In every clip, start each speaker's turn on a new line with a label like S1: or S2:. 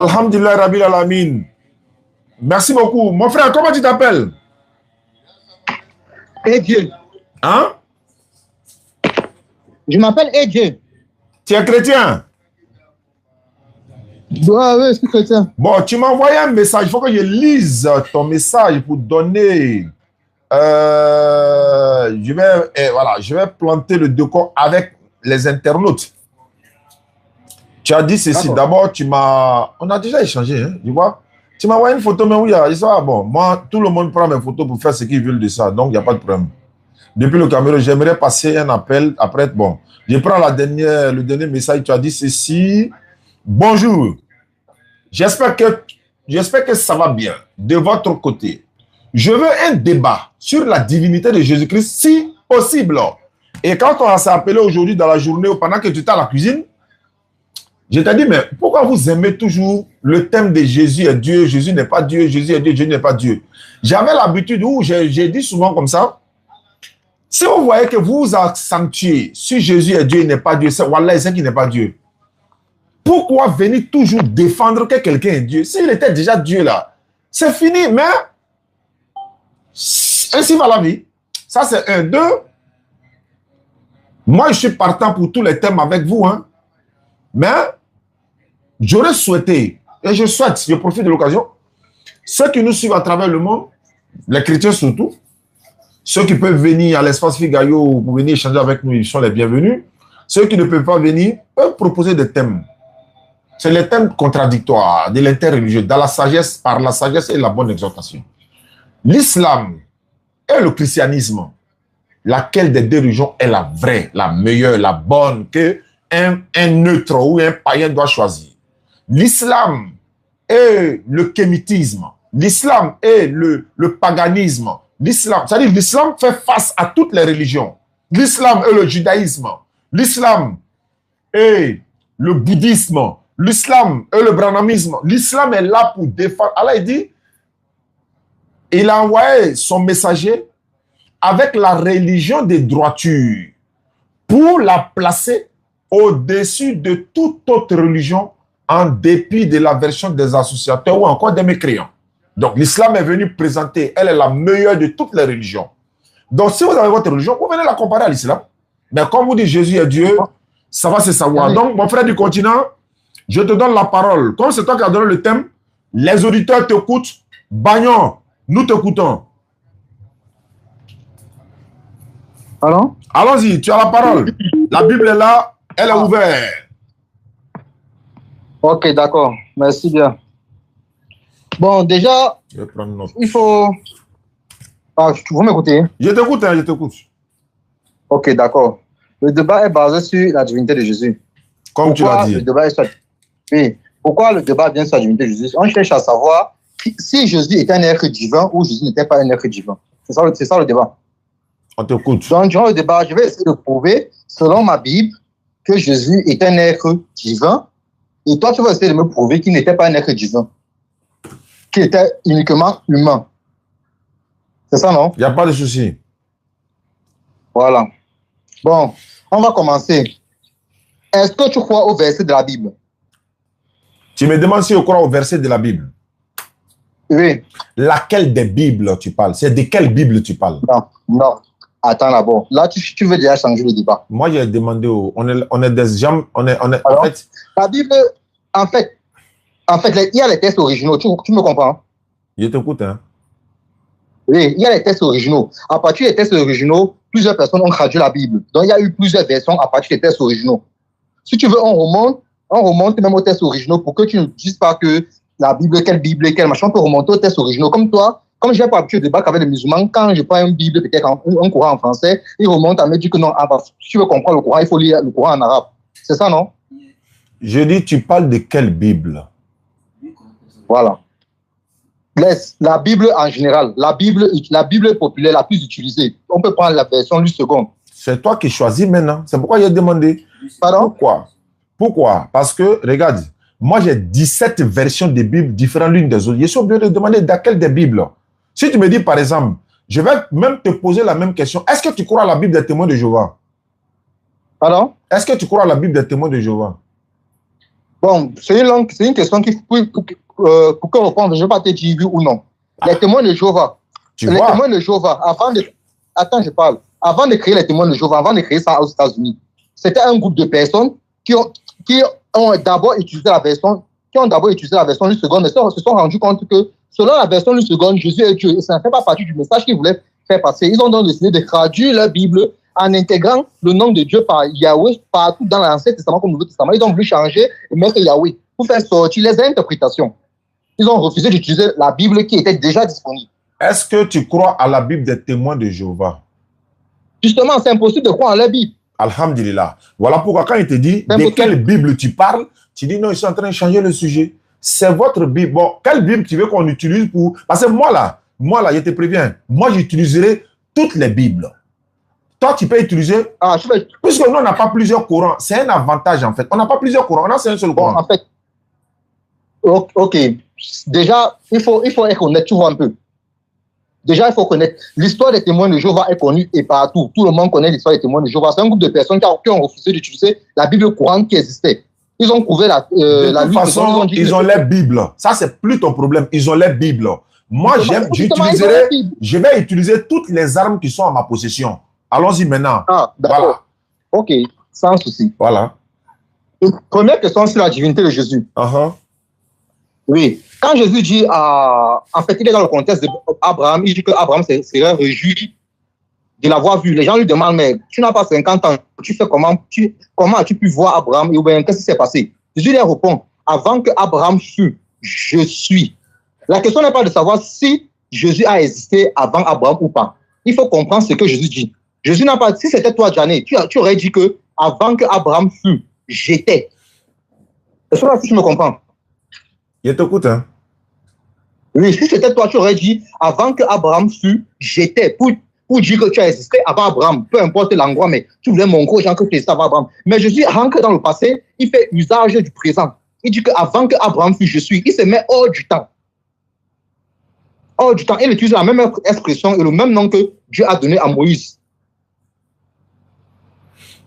S1: Alhamdulillah Rabbil Alamin. Merci beaucoup. Mon frère, comment tu t'appelles?
S2: Dieu.
S1: Hein?
S2: Je m'appelle Dieu.
S1: Tu es chrétien?
S2: Oui, je suis chrétien.
S1: Bon, tu m'as envoyé un message. Il faut que je lise ton message pour donner. Je vais planter le décor avec les internautes. Tu as dit ceci. D'abord, on a déjà échangé, hein, tu vois. Tu m'as envoyé une photo, mais oui, bon, moi, tout le monde prend mes photos pour faire ce qu'ils veulent de ça, donc il n'y a pas de problème. Depuis le Cameroun, j'aimerais passer un appel. Après, bon, je prends le dernier message. Tu as dit ceci. Bonjour. J'espère que ça va bien de votre côté. Je veux un débat sur la divinité de Jésus-Christ, si possible. Et quand on s'est appelé aujourd'hui dans la journée ou pendant que tu étais à la cuisine, je t'ai dit, mais pourquoi vous aimez toujours le thème de Jésus est Dieu, Jésus n'est pas Dieu, Jésus est Dieu, Jésus n'est pas Dieu. J'avais l'habitude où j'ai dit souvent comme ça, si vous voyez que vous vous accentuez, si Jésus est Dieu, il n'est pas Dieu, c'est Wallah, c'est qu'il n'est pas Dieu. Pourquoi venir toujours défendre que quelqu'un est Dieu? S'il était déjà Dieu là, c'est fini, mais ainsi va la vie. Ça c'est un. Deux, moi je suis partant pour tous les thèmes avec vous, hein. Mais j'aurais souhaité, et je souhaite, je profite de l'occasion, ceux qui nous suivent à travers le monde, les chrétiens surtout, ceux qui peuvent venir à l'espace Figayo pour venir échanger avec nous, ils sont les bienvenus. Ceux qui ne peuvent pas venir peuvent proposer des thèmes. C'est les thèmes contradictoires de l'interreligieux, dans la sagesse, par la sagesse et la bonne exhortation. L'islam et le christianisme, laquelle des deux religions est la vraie, la meilleure, la bonne, que un neutre ou un païen doit choisir? L'islam et le kémitisme, l'islam et le paganisme, l'islam, c'est-à-dire l'islam fait face à toutes les religions. L'islam et le judaïsme, l'islam et le bouddhisme, l'islam et le brahmanisme. L'islam est là pour défendre. Allah il dit, il a envoyé son messager avec la religion des droitures pour la placer au-dessus de toute autre religion en dépit de la version des associateurs ou encore des mécréants. Donc l'islam est venu présenter, elle est la meilleure de toutes les religions. Donc si vous avez votre religion, vous venez la comparer à l'islam. Mais comme vous dites Jésus est Dieu, ça va se savoir. Donc mon frère du continent, je te donne la parole. Comme c'est toi qui as donné le thème, les auditeurs t'écoutent. Bagnon, nous t'écoutons.
S2: Alors?
S1: Allons-y, tu as la parole. La Bible est là, elle est ouverte.
S2: Ok, d'accord. Merci bien. Bon, déjà,
S1: je vais prendre note.
S2: Il faut... vous m'écoutez?
S1: Je t'écoute, hein, je t'écoute.
S2: Ok, d'accord. Le débat est basé sur la divinité de Jésus.
S1: Comme tu l'as dit.
S2: Le débat est sur... Oui. Pourquoi le débat vient sur la divinité de Jésus? On cherche à savoir si Jésus était un être divin ou Jésus n'était pas un être divin. C'est ça le débat.
S1: On t'écoute.
S2: Donc, durant le débat, je vais essayer de prouver, selon ma Bible, que Jésus est un être divin. Et toi, tu vas essayer de me prouver qu'il n'était pas un être divin. Qu'il était uniquement humain. C'est ça, non?
S1: Il n'y a pas de souci.
S2: Voilà. Bon, on va commencer. Est-ce que tu crois au verset de la Bible?
S1: Tu me demandes si je crois au verset de la Bible.
S2: Oui.
S1: Laquelle des Bibles tu parles? C'est de quelle Bible tu parles?
S2: Non. Attends d'abord. Là, tu veux déjà changer le débat.
S1: Moi, j'ai demandé, on est des gens,
S2: Alors,
S1: en fait...
S2: La Bible, en fait, il y a les textes originaux. Tu me comprends?
S1: Je t'écoute, hein.
S2: Oui, il y a les textes originaux. À partir des textes originaux, plusieurs personnes ont traduit la Bible. Donc, il y a eu plusieurs versions à partir des textes originaux. Si tu veux, on remonte même aux textes originaux pour que tu ne dises pas que la Bible, quelle machin, on peut remonter aux textes originaux. Comme toi, comme je n'ai pas habitué de débattre avec les musulmans, quand je prends une Bible, peut-être un Coran en français, ils remontent à me dire que non, si tu veux comprendre le Coran, il faut lire le Coran en arabe. C'est ça, non?
S1: Je dis, tu parles de quelle Bible?
S2: Voilà. La Bible en général, la Bible populaire la plus utilisée. On peut prendre la version 8 secondes.
S1: C'est toi qui choisis maintenant. C'est pourquoi j'ai demandé.
S2: Pardon?
S1: Pourquoi? Parce que, regarde, moi j'ai 17 versions de Bible différentes l'une des autres. Je suis obligé de demander laquelle des Bibles. Si tu me dis, par exemple, je vais même te poser la même question. Est-ce que tu crois à la Bible des témoins de Jéhovah?
S2: Pardon?
S1: Est-ce que tu crois à la Bible des témoins de Jéhovah?
S2: Bon, c'est une question qui, pour qu'on réponde, je ne vais pas te dire oui ou non. Les témoins de Jéhovah, témoins de Jéhovah, attends, je parle. Avant de créer les témoins de Jéhovah, avant de créer ça aux États-Unis, c'était un groupe de personnes qui ont d'abord utilisé la version, une seconde, mais se sont rendus compte que selon la version une seconde, Jésus est Dieu. Et ça ne fait pas partie du message qu'ils voulaient faire passer. Ils ont donc décidé de traduire la Bible en intégrant le nom de Dieu par Yahweh partout dans l'Ancien Testament comme le Nouveau Testament. Ils ont voulu changer et mettre Yahweh pour faire sortir les interprétations. Ils ont refusé d'utiliser la Bible qui était déjà disponible.
S1: Est-ce que tu crois à la Bible des témoins de Jéhovah?
S2: Justement, c'est impossible de croire à la Bible.
S1: Alhamdulillah. Voilà pourquoi quand il te dit de quelle Bible tu parles, tu dis non, ils sont en train de changer le sujet. C'est votre Bible. Bon, quelle Bible tu veux qu'on utilise pour... Parce que moi là, je te préviens, moi j'utiliserai toutes les Bibles. Toi, tu peux utiliser... Puisque nous, on n'a pas plusieurs courants. C'est un avantage en fait. On n'a pas plusieurs courants, on a un seul courant.
S2: En fait, ok. Déjà, il faut être honnête, tu vois un peu. Déjà, il faut connaître. L'histoire des témoins de Jéhovah est connue et partout. Tout le monde connaît l'histoire des témoins de Jéhovah. C'est un groupe de personnes qui ont refusé d'utiliser la Bible courante qui existait. Ils ont trouvé la
S1: de toute façon, ils ont les Bibles. Ça, c'est plus ton problème. Ils ont les Bibles. Moi, je vais utiliser toutes les armes qui sont à ma possession. Allons-y maintenant.
S2: Ah, d'accord. Voilà. Ok, sans souci.
S1: Voilà.
S2: Première question sur la divinité de Jésus. Oui. Quand Jésus dit, en fait, il est dans le contexte d'Abraham, il dit qu'Abraham serait réjoui de l'avoir vu. Les gens lui demandent, mais tu n'as pas 50 ans, tu fais comment as-tu pu voir Abraham? Et bien, qu'est-ce qui s'est passé? Jésus leur répond, avant que Abraham fût, je suis. La question n'est pas de savoir si Jésus a existé avant Abraham ou pas. Il faut comprendre ce que Jésus dit. Jésus n'a pas, si c'était toi, Janet, tu aurais dit que avant que Abraham fût, j'étais. Est-ce que tu me comprends?
S1: Je t'écoute, hein.
S2: Oui, si c'était toi, tu aurais dit avant que Abraham fût, j'étais. Pour dire que tu as existé avant Abraham, peu importe l'endroit, mais tu voulais montrer aux gens que tu existais avant Abraham. Mais Jésus rentre dans le passé, il fait usage du présent. Il dit qu'avant que Abraham fût, je suis. Il se met hors du temps. Hors du temps. Il utilise la même expression et le même nom que Dieu a donné à Moïse.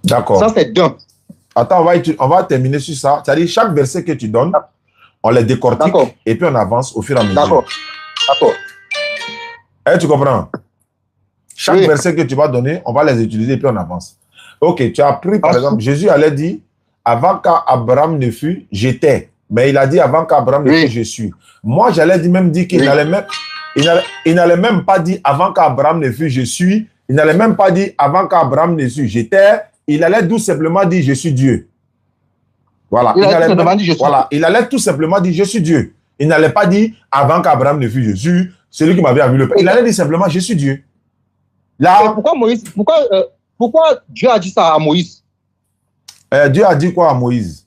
S1: D'accord.
S2: Ça, c'est d'un.
S1: Attends, on va terminer sur ça. C'est-à-dire, chaque verset que tu donnes, on les décortique et puis on avance au fur et à mesure.
S2: D'accord.
S1: Tu comprends? Chaque verset que tu vas donner, on va les utiliser et puis on avance. Ok, tu as pris par exemple, Jésus allait dire, avant qu'Abraham ne fût, j'étais. Mais il a dit, avant qu'Abraham ne fût, je suis. Moi, j'allais même dire qu'il n'allait même pas dire, avant qu'Abraham ne fût, je suis. Il n'allait même pas dire, avant qu'Abraham ne fût, j'étais. Il allait tout simplement dire, je suis Dieu. Voilà. Il allait tout simplement dire, je suis Dieu. Il n'allait pas dire, avant qu'Abraham ne fût, je suis celui qui m'avait vu le Père. Il allait dire simplement, je suis Dieu. Là,
S2: pourquoi Dieu a dit ça à Moïse?
S1: Dieu a dit quoi à Moïse?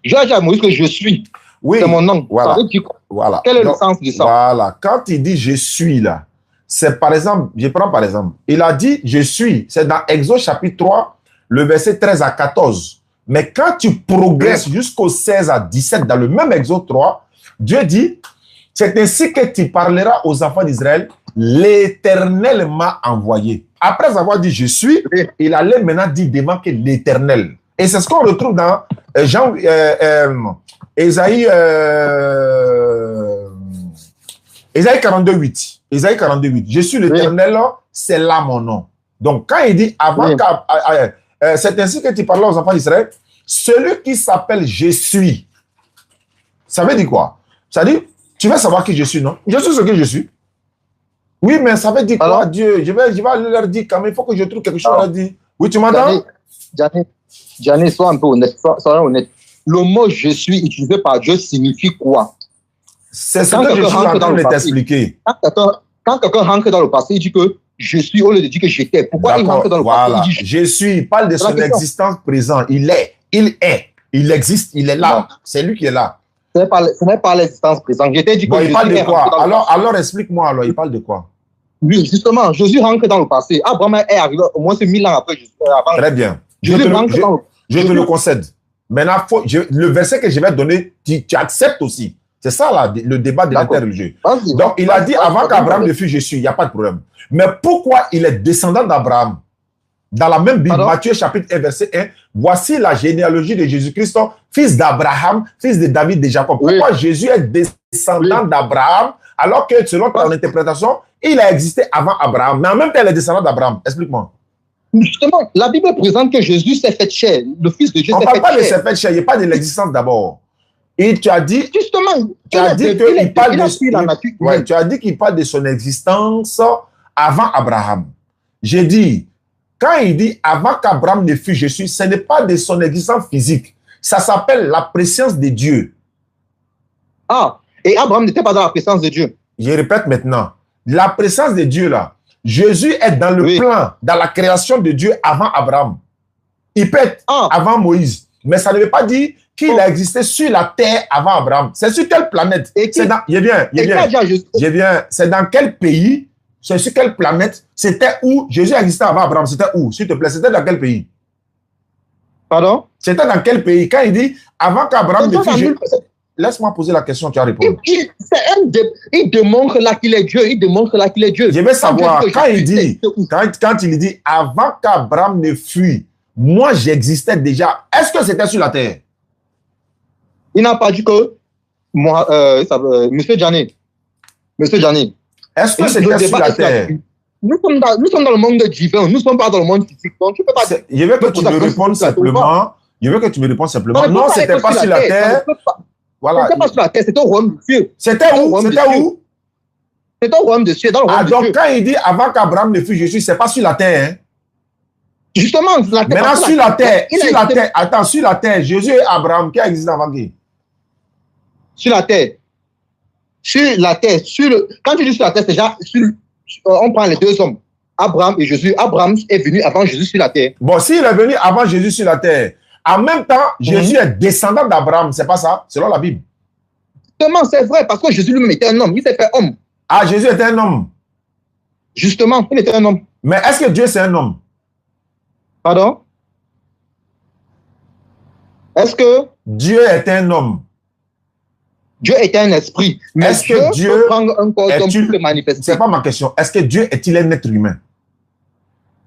S2: Dieu a dit à Moïse que je suis.
S1: Oui.
S2: C'est mon nom.
S1: Voilà.
S2: Ça veut dire quoi?
S1: Voilà.
S2: Quel est le sens de ça?
S1: Voilà. Quand il dit je suis là, c'est par exemple, je prends par exemple, il a dit je suis, c'est dans Exode chapitre 3, le verset 13 à 14. Mais quand tu progresses jusqu'au 16 à 17 dans le même Exode 3, Dieu dit, c'est ainsi que tu parleras aux enfants d'Israël, l'Éternel m'a envoyé. Après avoir dit je suis, il allait maintenant dire devant que l'Éternel. Et c'est ce qu'on retrouve dans Ésaïe 42:8. Ésaïe 42:8. Je suis l'Éternel, c'est là mon nom. Donc quand il dit avant c'est ainsi que tu parles aux enfants d'Israël, celui qui s'appelle je suis. Ça veut dire quoi? Ça veut dire, tu veux savoir qui je suis, non? Je suis ce que je suis. Oui, mais ça veut dire quoi, Dieu? Je vais leur dire quand même, il faut que je trouve quelque chose à leur dire. Oui, tu m'entends?
S2: Janet, sois un peu honnête, sois honnête. Le mot je suis utilisé par Dieu signifie quoi?
S1: C'est ce que je suis en train de t'expliquer.
S2: Quand quelqu'un rentre dans le passé, il dit que je suis au lieu de dire que j'étais. Pourquoi il rentre dans le passé? Il dit
S1: je suis. Il parle de son existence présente. Il est. Il existe. Il est là. C'est lui qui est là.
S2: Ce n'est pas l'existence présente. Je t'ai dit que
S1: il parle de quoi? Alors explique-moi alors. Il parle de quoi?
S2: Oui, justement, Jésus rentre dans le passé. Abraham est arrivé au moins 1000 ans après.
S1: Très bien. Je te le concède. Maintenant, le verset que je vais donner, tu acceptes aussi. C'est ça là, le débat de l'interreligieux. Donc, il a dit avant qu'Abraham ne fût, je suis. Il n'y a pas de problème. Mais pourquoi il est descendant d'Abraham? Dans la même Bible, Matthieu chapitre 1, verset 1, voici la généalogie de Jésus-Christ, fils d'Abraham, fils de David, de Jacob.
S2: Oui.
S1: Pourquoi Jésus est descendant d'Abraham, alors que selon ton interprétation, il a existé avant Abraham, mais en même temps, il est descendant d'Abraham? Explique-moi.
S2: Justement, la Bible présente que Jésus s'est fait chair. Le Fils de Dieu
S1: On ne
S2: s'est
S1: parle
S2: fait
S1: pas de
S2: chair.
S1: ses faits chair, il n'y a pas de l'existence d'abord. Et tu as dit,
S2: Justement,
S1: tu as dit qu'il parle
S2: il a pris la nature
S1: ouais,
S2: humaine.
S1: tu as dit qu'il parle de son existence avant Abraham. J'ai dit, quand il dit avant qu'Abraham ne fût Jésus, ce n'est pas de son existence physique. Ça s'appelle la présence de Dieu.
S2: Ah, et Abraham n'était pas dans la présence de Dieu.
S1: Je répète maintenant, la présence de Dieu là, Jésus est dans le
S2: Oui.
S1: plan, dans la création de Dieu avant Abraham. Il peut être avant Moïse, mais ça ne veut pas dire qu'il a existé sur la terre avant Abraham. C'est sur quelle planète? C'est dans, c'est dans quel pays? C'est sur quelle planète? C'était où? Jésus existait avant Abraham. C'était où? S'il te plaît, c'était dans quel pays?
S2: Pardon?
S1: C'était dans quel pays? Quand il dit avant qu'Abraham ne fût Jésus. Laisse-moi poser la question, tu vas répondre.
S2: Il démontre là qu'il est Dieu. Il démontre là qu'il est Dieu.
S1: Je veux savoir, quand il dit avant qu'Abraham ne fût, moi j'existais déjà, est-ce que c'était sur la terre?
S2: Il n'a pas dit que moi, Monsieur Djani.
S1: Est-ce que c'était sur la terre?
S2: Nous sommes dans le monde divin, nous ne sommes pas dans le monde physique. Donc tu peux pas.
S1: Je veux que tu me répondes simplement. Je veux que tu me répondes simplement. Non, c'était pas sur la terre. Voilà.
S2: C'était pas sur la terre, c'était au royaume de Dieu.
S1: C'était où? C'était où?
S2: C'était au royaume de Dieu, dans le royaume de Dieu.
S1: Donc quand il dit avant qu'Abraham ne fût Jésus, c'est pas sur la terre. Hein?
S2: Justement, la terre.
S1: Maintenant sur la terre, attends, sur la terre, Jésus et Abraham, qui a existé avant qui?
S2: Sur la terre. Quand tu dis sur la terre, c'est déjà on prend les deux hommes, Abraham et Jésus. Abraham est venu avant Jésus sur la terre.
S1: Bon, s'il est venu avant Jésus sur la terre, en même temps, Jésus est descendant d'Abraham, c'est pas ça, selon la Bible?
S2: Justement, c'est vrai, parce que Jésus lui-même était un homme, il s'est fait homme.
S1: Ah, Jésus était un homme?
S2: Justement, il était un homme.
S1: Mais est-ce que Dieu c'est un homme?
S2: Pardon? Est-ce que
S1: Dieu est un homme?
S2: Dieu était un esprit. Mais
S1: est-ce que Dieu
S2: peut prendre un corps d'homme pour le manifester?
S1: C'est pas ma question. Est-ce que Dieu est-il un être humain?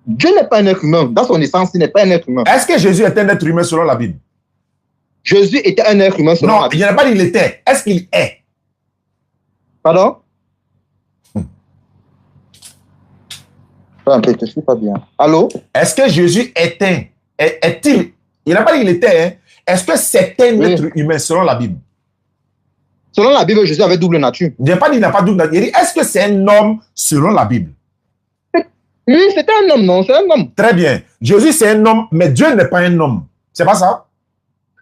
S2: Dieu n'est pas un être humain. Dans son essence, il n'est pas un être humain.
S1: Est-ce que Jésus est un être humain selon la Bible?
S2: Jésus était un être humain selon la Bible.
S1: Non, il n'y a pas dit il était. Est-ce qu'il est?
S2: Pardon? Je ne suis pas bien. Allô?
S1: Est-ce que Jésus était? Est-il? Il n'a pas dit qu'il était. Hein? Est-ce que c'est un être humain selon la Bible?
S2: Selon la Bible, Jésus avait double nature.
S1: Je n'ai pas dit qu'il n'a pas double nature. Il dit, est-ce que c'est un homme selon la Bible?
S2: Oui, c'était un homme, non? C'est un homme.
S1: Très bien. Jésus, c'est un homme, mais Dieu n'est pas un homme. C'est pas ça?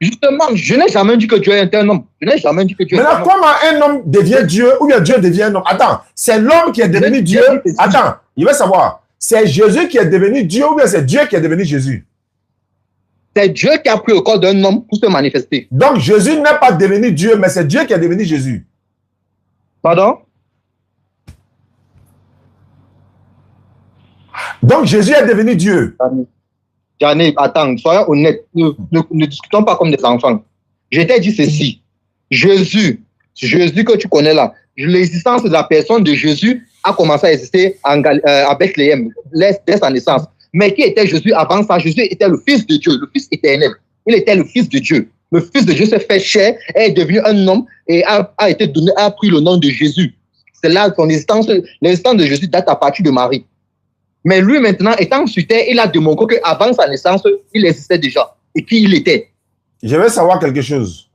S2: Justement, je n'ai jamais dit que Dieu est un homme. Je n'ai jamais dit que Dieu est un homme.
S1: Maintenant, comment un homme devient Dieu ou bien Dieu devient un homme? Attends, c'est l'homme qui est devenu Dieu. Attends, il veut savoir, c'est Jésus qui est devenu Dieu ou bien c'est Dieu qui est devenu Jésus?
S2: C'est Dieu qui a pris le corps d'un homme pour se manifester.
S1: Donc, Jésus n'est pas devenu Dieu, mais c'est Dieu qui est devenu Jésus.
S2: Pardon?
S1: Donc, Jésus est devenu Dieu.
S2: Djani, attends, soyons honnêtes. Ne discutons pas comme des enfants. Je t'ai dit ceci. Jésus que tu connais là, l'existence de la personne de Jésus a commencé à exister à Bethléem, dès sa naissance. Mais qui était Jésus avant ça? Jésus était le Fils de Dieu, le Fils éternel. Il était le Fils de Dieu. Le Fils de Dieu s'est fait chair, est devenu un homme et a pris le nom de Jésus. C'est là son existence. L'existence de Jésus date à partir de Marie. Mais lui, maintenant, étant sur terre, il a démontré qu'avant sa naissance, il existait déjà. Et qui il était.
S1: Je veux savoir quelque chose.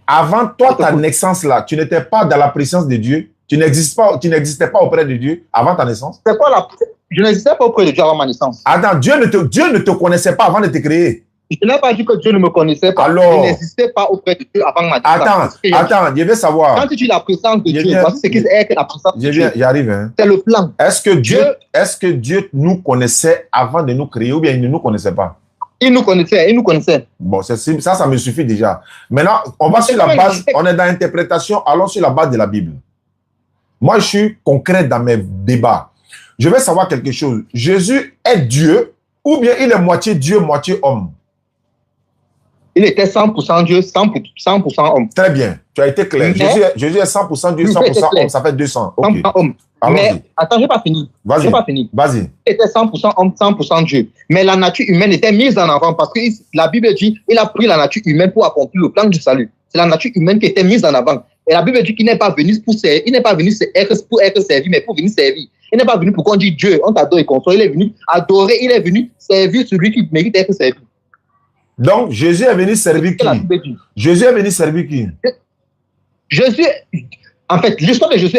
S1: Avant toi, ta naissance là, tu n'étais pas dans la présence de Dieu. Tu n'existais pas auprès de Dieu avant ta naissance.
S2: C'est quoi Je n'existais pas auprès de Dieu avant ma naissance.
S1: Attends, Dieu ne te connaissait pas avant de te créer.
S2: Je n'ai pas dit que Dieu ne me connaissait pas.
S1: Alors,
S2: je n'existais pas auprès de Dieu avant ma naissance.
S1: Attends, je veux savoir.
S2: Quand tu dis la présence de Dieu, voici ce qu'est la présence de Dieu.
S1: J'arrive. Hein.
S2: C'est le plan.
S1: Est-ce que Dieu nous connaissait avant de nous créer ou bien il ne nous connaissait pas?
S2: Il nous connaissait.
S1: Bon, ça me suffit déjà. Maintenant, on va sur la base, on est dans l'interprétation, allons sur la base de la Bible. Moi, je suis concret dans mes débats. Je veux savoir quelque chose. Jésus est Dieu ou bien il est moitié Dieu, moitié homme?
S2: Il était 100% Dieu, 100% homme.
S1: Très bien, tu as été clair. Jésus est 100% Dieu, 100% homme, ça fait 200. Ok.
S2: 100% homme. Mais attends, je n'ai pas fini.
S1: Vas-y. Vas-y.
S2: Il était 100% homme, 100% Dieu. Mais la nature humaine était mise en avant parce que la Bible dit il a pris la nature humaine pour accomplir le plan du salut. C'est la nature humaine qui était mise en avant. Et la Bible dit qu'il n'est pas venu pour servir, il n'est pas venu pour être servi, mais pour venir servir. Il n'est pas venu pour qu'on dise Dieu, on t'adore et console. Il est venu adorer, il est venu servir celui qui mérite d'être servi.
S1: Donc, Jésus est venu servir qui? Jésus est venu servir qui?
S2: Jésus, en fait, l'histoire de Jésus,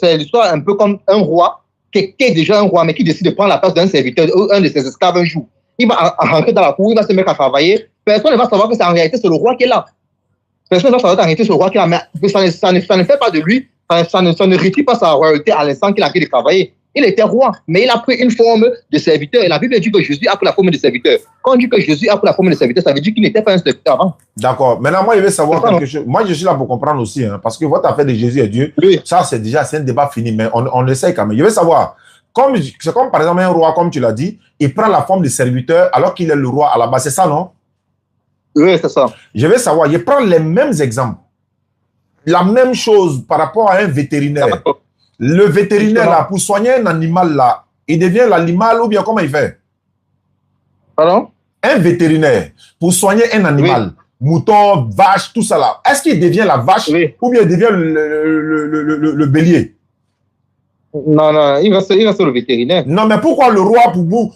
S2: c'est l'histoire un peu comme un roi, qui est déjà un roi, mais qui décide de prendre la place d'un serviteur, un de ses esclaves un jour. Il va rentrer dans la cour, il va se mettre à travailler. Personne ne va savoir que en réalité, c'est le roi qui est là. Personne ne va savoir qu'en réalité, c'est le roi qui est là. Mais ça ne fait pas de lui, ça ne retire pas sa royauté à l'instant qu'il a arrêté de travailler. Il était roi, mais il a pris une forme de serviteur. Et la Bible dit que Jésus a pris la forme de serviteur. Quand on dit que Jésus a pris la forme de serviteur, ça veut dire qu'il n'était pas un serviteur avant.
S1: D'accord. Maintenant, moi, je vais savoir quelque chose. Moi, je suis là pour comprendre aussi, hein, parce que votre affaire de Jésus et Dieu,
S2: oui.
S1: Ça, c'est un débat fini, mais on essaie quand même. Je vais savoir, c'est comme par exemple un roi, comme tu l'as dit, il prend la forme de serviteur alors qu'il est le roi à la base. C'est ça, non?
S2: Oui, c'est ça.
S1: Je vais savoir, je prends les mêmes exemples. La même chose par rapport à un vétérinaire. Le vétérinaire, là, pour soigner un animal, là, il devient l'animal ou bien comment il fait?
S2: Pardon?
S1: Un vétérinaire, pour soigner un animal, oui. Mouton, vache, tout ça là, est-ce qu'il devient la vache ou bien il devient le bélier?
S2: Non, il reste le vétérinaire.
S1: Non, mais pourquoi le roi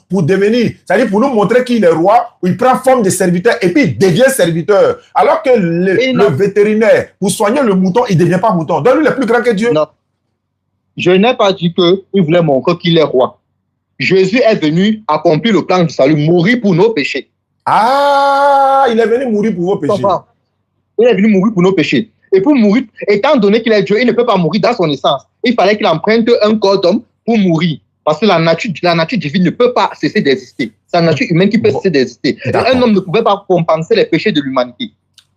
S1: pour devenir, c'est-à-dire pour nous montrer qu'il est roi, il prend forme de serviteur et puis il devient serviteur. Alors que le vétérinaire, pour soigner le mouton, il ne devient pas mouton. Donc lui, il est plus grand que Dieu.
S2: Non. Je n'ai pas dit qu'il voulait montrer qu'il est roi. Jésus est venu accomplir le plan du salut, mourir pour nos péchés.
S1: Ah, il est venu mourir pour vos péchés.
S2: Il est venu mourir pour nos péchés. Et pour mourir, étant donné qu'il est Dieu, il ne peut pas mourir dans son essence. Il fallait qu'il emprunte un corps d'homme pour mourir. Parce que la nature divine ne peut pas cesser d'exister. C'est la nature humaine qui peut cesser d'exister. Un homme ne pouvait pas compenser les péchés de l'humanité.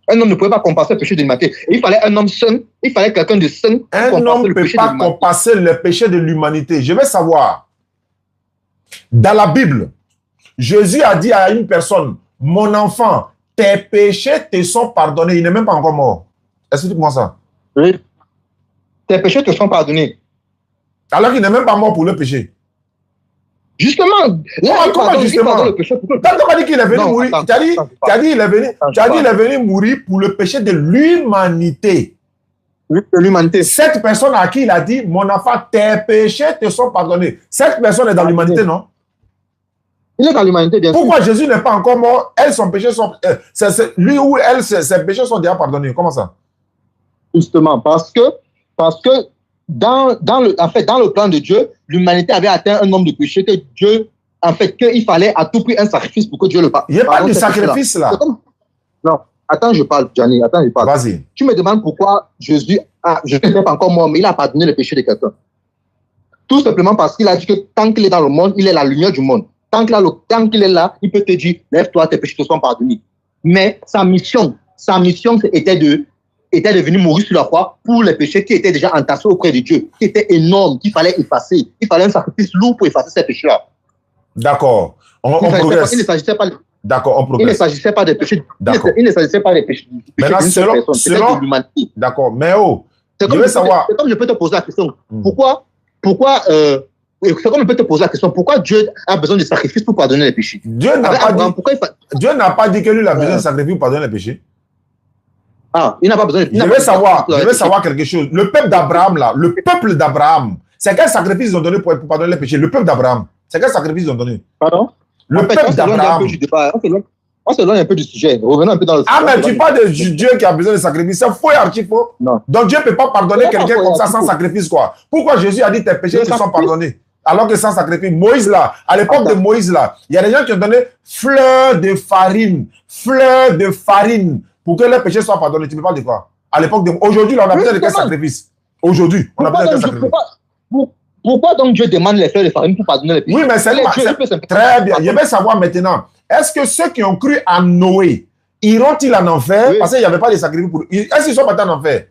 S2: Un homme ne pouvait pas compenser le péché de l'humanité. Il fallait un homme saint, il fallait quelqu'un de saint.
S1: Un homme ne peut pas compenser le péché de l'humanité. Je vais savoir, dans la Bible, Jésus a dit à une personne, mon enfant, tes péchés te sont pardonnés. Il n'est même pas encore mort. Explique-moi ça.
S2: Oui. Tes péchés te sont pardonnés.
S1: Alors qu'il n'est même pas mort pour le péché.
S2: Justement, là,
S1: comment justement? Quand on a dit qu'il est venu mourir, tu as dit qu'il est venu mourir pour le péché de l'humanité.
S2: Oui, de l'humanité.
S1: Cette personne à qui il a dit, mon enfant, tes péchés te sont pardonnés. Cette personne est dans l'humanité, non?
S2: Il est dans l'humanité, bien sûr.
S1: Pourquoi Jésus n'est pas encore mort? Elle, son péché sont, lui ou elle, ses péchés sont déjà pardonnés. Comment ça?
S2: Justement, parce que dans le plan de Dieu, l'humanité avait atteint un nombre de péchés que Dieu, en fait, qu'il fallait à tout prix un sacrifice pour que Dieu le pardonne.
S1: Il n'y a pas de sacrifice là.
S2: Non, attends, je parle, Gianni, attends, je parle.
S1: Vas-y.
S2: Tu me demandes pourquoi Jésus, je ne sais pas encore mort, mais il a pardonné le péché de quelqu'un. Tout simplement parce qu'il a dit que tant qu'il est dans le monde, il est la lumière du monde. Tant qu'il est là, il peut te dire, lève-toi, tes péchés te sont pardonnés. Mais sa mission était de venir mourir sur la croix pour les péchés qui étaient déjà entassés auprès de Dieu, qui étaient énormes, qu'il fallait effacer. Il fallait un sacrifice lourd pour effacer ces péchés-là.
S1: D'accord. On progresse.
S2: Il ne s'agissait pas.
S1: D'accord, on progresse.
S2: Il ne s'agissait pas des péchés. Il ne s'agissait pas des péchés.
S1: Maintenant, selon l'humanité. D'accord, mais je veux savoir.
S2: C'est comme je peux te poser la question. C'est comme je peux te poser la question. Pourquoi Dieu a besoin de sacrifices pour pardonner les péchés?
S1: Dieu n'a pas dit que lui a besoin de sacrifices pour pardonner les péchés.
S2: Ah, il n'a pas besoin de...
S1: Je veux savoir quelque chose. Le peuple d'Abraham, là, c'est quel sacrifice ils ont donné pour pardonner les péchés? Le peuple d'Abraham, c'est quel sacrifice ils ont donné?
S2: Pardon?
S1: Le peuple d'Abraham.
S2: On s'éloigne un peu du sujet. Revenons un peu dans le sujet.
S1: Ah, mais tu parles de Dieu qui a besoin de sacrifice. C'est faux et archi faux.
S2: Non.
S1: Donc Dieu ne peut pas pardonner quelqu'un comme ça sans sacrifice, quoi. Pourquoi Jésus a dit tes péchés te sont pardonnés? Alors que sans sacrifice, Moïse là, à l'époque de Moïse là, il y a des gens qui ont donné fleurs de farine pour que les péchés soient pardonnés. Tu me parles de quoi? À l'époque de... Aujourd'hui, là, on a besoin de quel sacrifice? Aujourd'hui, on a besoin de quel sacrifice?
S2: Pourquoi donc Dieu demande les fleurs de farine pour pardonner les péchés?
S1: Oui, mais c'est très bien. Je vais savoir maintenant, est-ce que ceux qui ont cru en Noé iront-ils en enfer? Oui. Parce qu'il n'y avait pas de sacrifice pour eux. Est-ce qu'ils sont pas en enfer?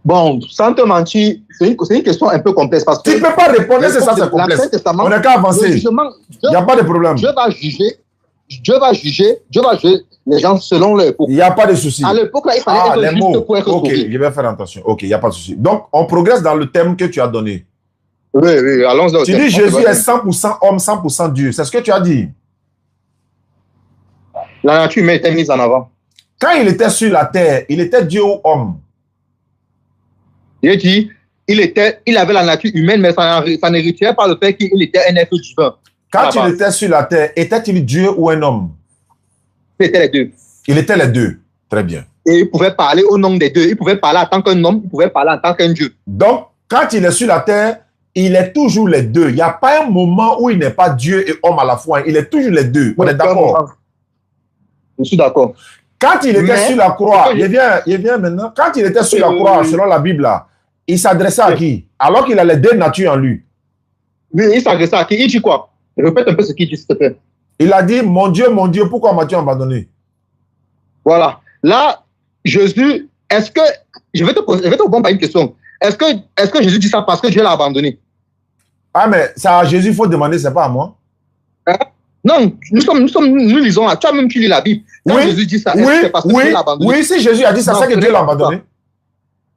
S2: Bon, sans te mentir, c'est une question un peu complexe. Parce que
S1: tu ne peux pas répondre, c'est ça, c'est complexe. On n'a qu'à avancer. Il n'y a pas de problème.
S2: Dieu juger les gens selon leur époque.
S1: Il n'y a pas de souci.
S2: À l'époque, là, il fallait être
S1: les
S2: juste
S1: mots.
S2: pour être
S1: Ok,
S2: sauvé.
S1: je vais faire attention. Ok, il n'y a pas de souci. Donc, on progresse dans le thème que tu as donné.
S2: Oui, oui, allons-y.
S1: Tu dis Jésus est 100% homme, 100% Dieu. C'est ce que tu as dit.
S2: La nature humaine était mise en avant.
S1: Quand il était sur la terre, il était Dieu ou homme?
S2: J'ai dit, il avait la nature humaine, mais ça n'héritait pas le fait qu'il était un être divin.
S1: Quand il était sur la terre, était-il Dieu ou un homme?
S2: C'était les deux.
S1: Il était les deux. Très bien.
S2: Et il pouvait parler au nom des deux. Il pouvait parler en tant qu'un homme, il pouvait parler en tant qu'un Dieu.
S1: Donc, quand il est sur la terre, il est toujours les deux. Il n'y a pas un moment où il n'est pas Dieu et homme à la fois. Il est toujours les deux. On est d'accord?
S2: Je suis d'accord.
S1: Quand il était sur la croix, il vient maintenant. Quand il était sur la croix, selon la Bible, là, il s'adressait à qui? Alors qu'il a les deux natures en lui.
S2: Oui, il s'adressait à qui? Il dit quoi? Répète un peu ce qu'il dit, s'il te plaît.
S1: Il a dit, mon Dieu, pourquoi m'as-tu abandonné?
S2: Voilà. Là, Jésus, est-ce que... Je vais te répondre à une question. Est-ce que Jésus dit ça parce que Dieu l'a abandonné?
S1: Ah, mais ça à Jésus, il faut demander, c'est pas à moi.
S2: Hein? Non, nous lisons, toi-même tu lis la Bible. Quand Jésus dit ça, c'est parce que Dieu l'a abandonné?
S1: Oui, si Jésus a dit ça, c'est que Dieu l'a abandonné.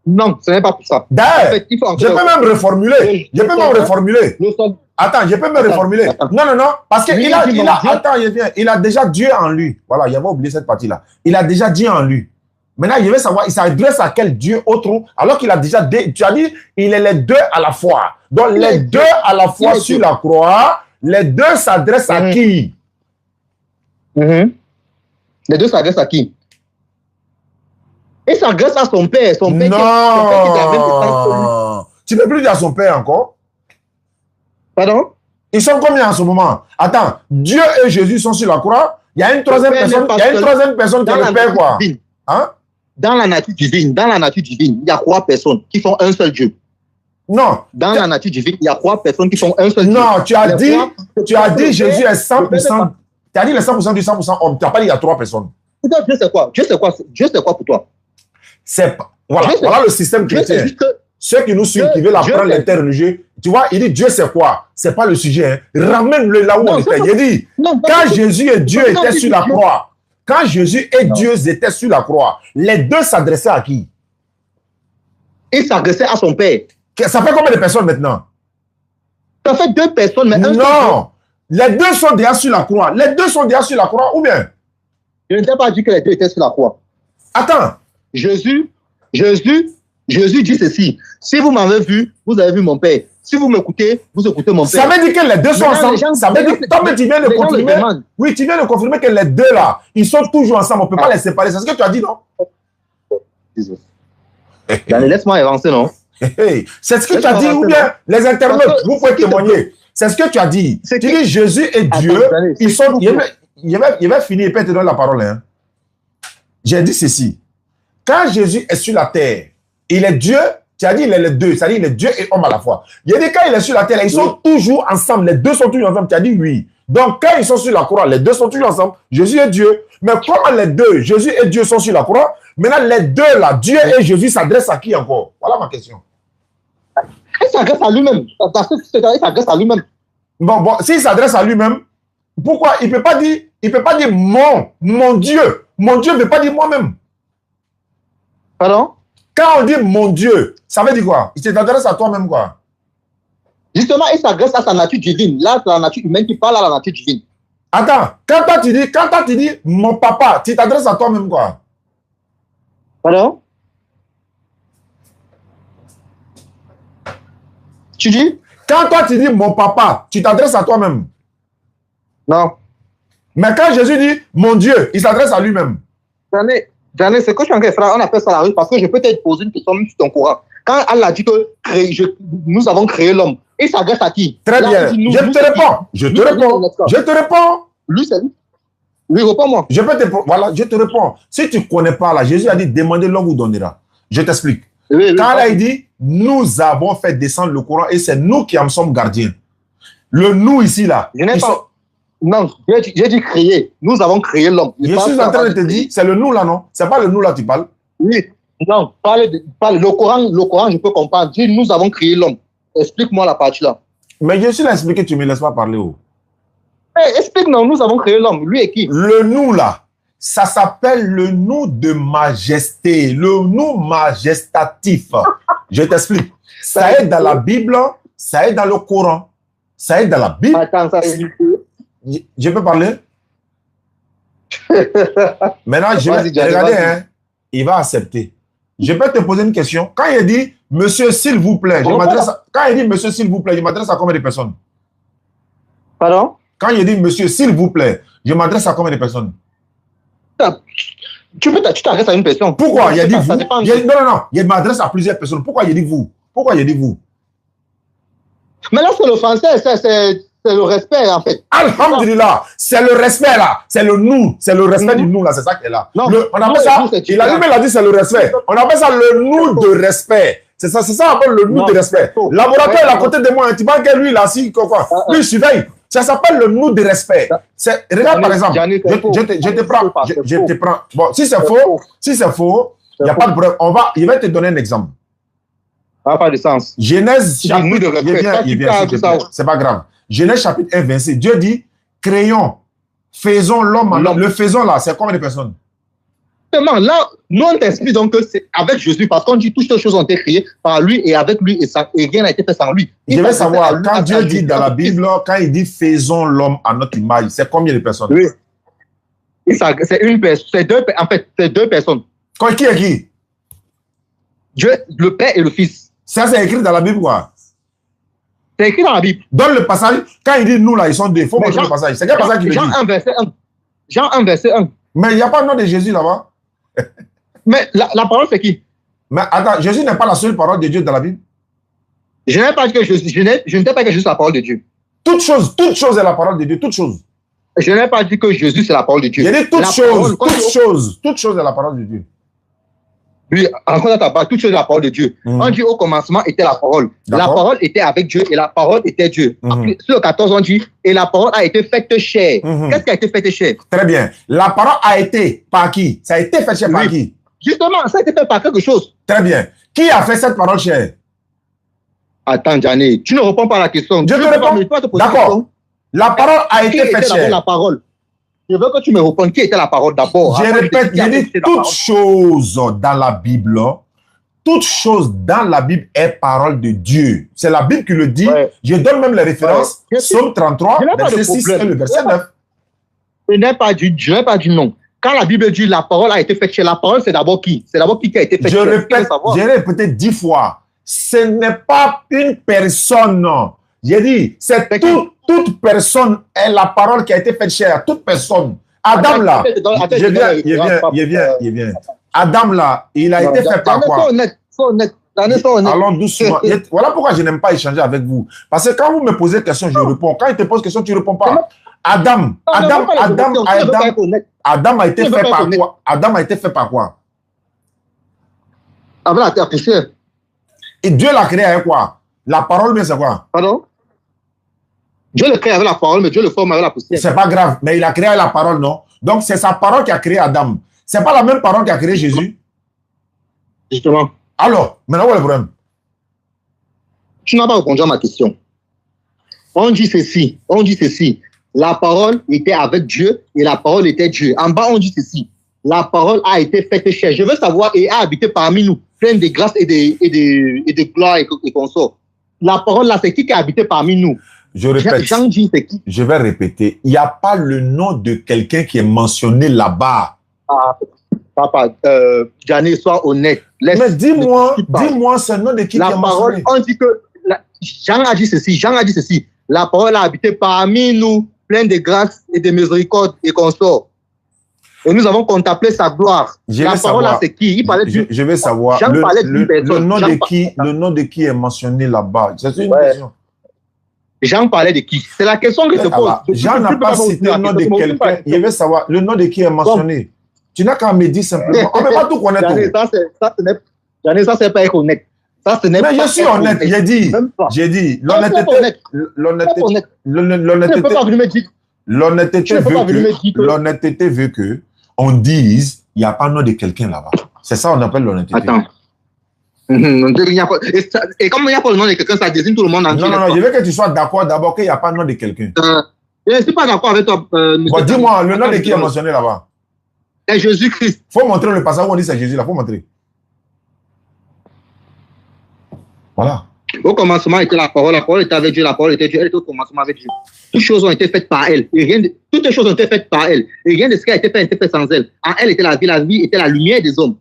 S2: Non, ce n'est pas pour ça.
S1: D'ailleurs, je peux même reformuler. Attends, je peux me reformuler. Non, parce qu'il il a déjà Dieu en lui. Voilà, il avait oublié cette partie-là. Il a déjà Dieu en lui. Maintenant, il veut savoir, il s'adresse à quel Dieu autre, alors qu'il a déjà, tu as dit, il est les deux à la fois. Donc, les deux à la fois sur la croix, les deux s'adressent à qui?
S2: Les deux s'adressent à qui? Il s'adresse à son père. Son père
S1: non, tu ne peux plus dire à son père encore.
S2: Pardon?
S1: Ils sont combien en ce moment? Attends, Dieu et Jésus sont sur la croix. Il y a une troisième personne, qui est le père, quoi. Hein?
S2: Dans la nature divine, il y a 3 personnes qui font un seul Dieu.
S1: Non.
S2: Dans la nature divine, il y a 3 personnes qui font un seul Dieu.
S1: Non, tu as dit Jésus est 100%. Tu as dit le 100% du 100% homme. Tu n'as pas dit il y a 3 personnes.
S2: Dieu c'est quoi? Dieu c'est quoi pour toi?
S1: Voilà le système chrétien. Ceux qui nous suivent, qui veulent apprendre l'interreligieux, tu vois, il dit Dieu c'est quoi? C'est pas le sujet. Hein. Ramène-le là où on était. Il dit, quand Jésus et Dieu étaient sur la croix, quand Jésus et Dieu étaient sur la croix, les deux s'adressaient à qui?
S2: Il s'adressait à son père.
S1: Ça fait combien de personnes maintenant?
S2: Ça fait 2 personnes, mais
S1: non, les deux sont déjà sur la croix. Les deux sont déjà sur la croix, ou bien?
S2: Je ne t'ai pas dit que les deux étaient sur la croix.
S1: Attends.
S2: Jésus dit ceci. Si vous m'avez vu, vous avez vu mon père. Si vous m'écoutez, vous écoutez mon père.
S1: Ça veut dire que les deux sont ensemble. Ça veut dire que tu viens de confirmer. Oui, tu viens de confirmer que les deux là, ils sont toujours ensemble. On ne peut pas les séparer. C'est ce que tu as dit, non?
S2: Laisse-moi avancer, non?
S1: C'est ce que tu as dit, ou bien les internautes, vous pouvez témoigner. C'est ce que tu as dit. Tu dis Jésus et Dieu, ils sont. Il va finir et peut te donner la parole. Hein. J'ai dit ceci. Quand Jésus est sur la terre, il est Dieu, tu as dit il est les deux, c'est-à-dire il est Dieu et homme à la fois. Il a dit quand il est sur la terre, ils sont toujours ensemble, les deux sont toujours ensemble, tu as dit oui. Donc quand ils sont sur la croix, les deux sont toujours ensemble, Jésus est Dieu. Mais comment les deux, Jésus et Dieu sont sur la croix, maintenant les deux là, Dieu et Jésus s'adressent à qui encore? Voilà ma question.
S2: Il s'adresse à lui-même. Il s'adresse à lui-même.
S1: Bon, s'il s'adresse à lui-même, pourquoi il ne peut pas dire mon Dieu. Mon Dieu ne veut pas dire moi-même.
S2: Pardon?
S1: Quand on dit mon Dieu, ça veut dire quoi? Il s'adresse à toi-même quoi?
S2: Justement, il s'adresse à sa nature divine. Là, c'est la nature humaine qui parle à la nature divine.
S1: Attends, quand toi tu dis mon papa, tu t'adresses à toi-même quoi?
S2: Pardon? Tu dis?
S1: Quand toi tu dis mon papa, tu t'adresses à toi-même?
S2: Non.
S1: Mais quand Jésus dit mon Dieu, il s'adresse à lui-même.
S2: Janné, c'est que je suis en train de faire, on appelle ça la rue parce que je peux te poser une question même sur ton courant. Quand Allah dit que nous avons créé l'homme, il s'adresse à qui?
S1: Très bien. Je te réponds.
S2: Lui, c'est lui. Lui, réponds-moi.
S1: Voilà, je te réponds. Si tu ne connais pas là, Jésus a dit demandez, l'homme vous donnera. Je t'explique. Quand Allah dit nous avons fait descendre le courant et c'est nous qui en sommes gardiens. Le nous ici là.
S2: Je n'ai pas. Non, j'ai dit créer. Nous avons créé l'homme.
S1: Je suis en train de te dire, c'est le nous là, non? C'est pas le nous là tu parles?
S2: Oui. Non, le Coran, je peux comprendre. Dis, nous avons créé l'homme. Explique-moi la partie là.
S1: Mais je suis là expliqué, tu ne me laisses pas parler. Oh.
S2: Explique-nous, nous avons créé l'homme. Lui et qui?
S1: Le nous là, ça s'appelle le nous de majesté, le nous majestatif. Je t'explique. Ça est dans la Bible, ça est dans le Coran, ça est dans la Bible.
S2: Attends, ça
S1: Je peux parler? Maintenant, je vais regarder, hein, il va accepter. Je peux te poser une question. Quand il dit monsieur, s'il vous plaît, quand il dit monsieur, s'il vous plaît, je m'adresse à combien de personnes?
S2: Pardon?
S1: Quand il dit monsieur, s'il vous plaît, je m'adresse à combien de personnes?
S2: Tu t'adresses à une personne.
S1: Pourquoi? Il a dit vous. Non. Il m'adresse à plusieurs personnes. Pourquoi il dit vous? Pourquoi il dit vous?
S2: Mais là, c'est le français, c'est le respect, en fait.
S1: Alhamdulillah, c'est le respect là. C'est le nous. C'est le respect du nous là. C'est ça qui est là.
S2: Non,
S1: on appelle ça. Il a dit c'est le respect. On appelle ça le nous de respect. C'est ça on appelle le nous de respect. Laboratoire est à côté de moi. Tu vois que lui là, si quoi. Lui, surveille. Ça s'appelle le nous de respect. Regarde par exemple. Je te prends. Bon, si c'est faux, il n'y a pas de problème. Je vais te donner un exemple.
S2: Ça n'a pas de sens.
S1: Genèse chapitre. C'est pas grave. Genèse chapitre 1, 26. Dieu dit, créons, faisons l'homme en homme. Le faisons là, c'est combien de personnes?
S2: Là, nous on t'explique donc que c'est avec Jésus, parce qu'on dit toutes ces choses ont été créées par lui et avec lui et rien n'a été fait sans lui.
S1: Je veux savoir, quand Dieu dit dans la Bible, quand il dit faisons l'homme à notre image, c'est combien de personnes?
S2: Oui. C'est une personne, en fait, c'est deux personnes.
S1: Qui est qui?
S2: Dieu, le Père et le Fils.
S1: Ça, c'est écrit dans la Bible, quoi?
S2: C'est écrit dans la Bible.
S1: Dans le passage, quand il dit nous, là, ils sont deux. Il faut montrer le passage. C'est quel passage qui le dit?
S2: Jean 1, verset 1. Jean 1, verset 1.
S1: Mais il n'y a pas le nom de Jésus là-bas.
S2: Mais la parole, c'est qui?
S1: Mais attends, Jésus n'est pas la seule parole de Dieu dans la Bible.
S2: Je n'ai pas dit que je ne t'ai pas dit que Jésus est la parole de Dieu.
S1: Toute chose est la parole de Dieu, toute chose.
S2: Je n'ai pas dit que Jésus c'est la parole de Dieu.
S1: Il dit toute chose est la parole de Dieu.
S2: Oui, encore dans ta part, toute chose est la parole de Dieu. On dit au commencement était la parole. La parole était avec Dieu et la parole était Dieu. Sur le 14, on dit et la parole a été faite chair. Qu'est-ce qui a été fait chair?
S1: Très bien. La parole a été par qui? Ça a été fait chair par qui?
S2: Justement, ça a été fait par quelque chose.
S1: Très bien. Qui a fait cette parole chair?
S2: Attends, Gianni, tu ne réponds pas à la question.
S1: Je te réponds. D'accord. La parole a été faite chair.
S2: La parole. Je veux que tu me répondes. Qui était la parole d'abord?
S1: Je répète, je dis toute chose dans la Bible. Toute chose dans la Bible est parole de Dieu. C'est la Bible qui le dit. Ouais. Je donne même les références. Psaume 33, verset 6 et le verset 9.
S2: Je n'ai pas dit non. Quand la Bible dit la parole a été faite chez la parole, c'est d'abord qui? C'est d'abord qui a été faite?
S1: Je répète 10 fois. Ce n'est pas une personne. J'ai dit, c'est toute personne est la parole qui a été faite chair. Toute personne. Adam là, je viens. Adam là, il a été fait par quoi? Allons doucement. Voilà pourquoi je n'aime pas échanger avec vous. Parce que quand vous me posez des questions, je réponds. Quand il te pose question, tu ne réponds pas. Adam a été fait par quoi? Adam a été fait par quoi?
S2: Avec la terre poussière.
S1: Et Dieu l'a créé avec quoi? La parole, mais c'est quoi?
S2: Pardon? Dieu le crée avec la parole, mais Dieu le forme avec la poussière.
S1: C'est pas grave, mais il a créé la parole, non? Donc c'est sa parole qui a créé Adam. C'est pas la même parole qui a créé Jésus?
S2: Justement.
S1: Alors, maintenant, où est le problème?
S2: Tu n'as pas répondu à ma question. On dit ceci. La parole était avec Dieu et la parole était Dieu. En bas, on dit ceci. La parole a été faite chair. Je veux savoir et a habité parmi nous, pleine de grâce et de gloire et consort. La parole là, c'est qui a habité parmi nous?
S1: Je répète.
S2: Jean dit c'est qui?
S1: Je vais répéter. Il n'y a pas le nom de quelqu'un qui est mentionné là-bas.
S2: Ah, papa, Gianni, sois honnête.
S1: Mais dis-moi, c'est le nom de qui est mentionné.
S2: La parole, on dit que Jean a dit ceci. La parole a habité parmi nous, pleine de grâce et de miséricorde et consort. Et nous avons contemplé sa gloire. La parole là, c'est qui? Il parlait
S1: je veux savoir.
S2: Jean parlait d'une personne.
S1: Le nom de qui est mentionné là-bas? C'est une question.
S2: Jean parlait de qui? C'est la question que je pose.
S1: Jean n'a pas cité le nom de quelqu'un. Je veux savoir le nom de qui est mentionné. Tu n'as qu'à me dire simplement. On ne peut pas tout connaître.
S2: Ça, c'est pas être honnête.
S1: Mais je suis honnête. J'ai dit. L'honnêteté veut que on dise il n'y a pas le nom de quelqu'un là-bas. C'est ça qu'on appelle l'honnêteté.
S2: Attends. Et comme il n'y a pas le nom de quelqu'un, ça désigne tout le monde entier.
S1: Non, je veux que tu sois d'accord d'abord qu'il n'y a pas le nom de quelqu'un.
S2: Je ne suis pas d'accord avec toi,
S1: Bon, dis-moi, le nom de qui est mentionné là-bas?
S2: C'est Jésus-Christ.
S1: Il faut montrer le passage où on dit c'est Jésus, là. Il faut montrer. Voilà.
S2: Au commencement était la parole était avec Dieu, la parole était Dieu, elle était au commencement avec Dieu. Toutes choses ont été faites par elle. Toutes les choses ont été faites par elle. Et rien de ce qui a été fait sans elle. En elle était la vie était la lumière des hommes.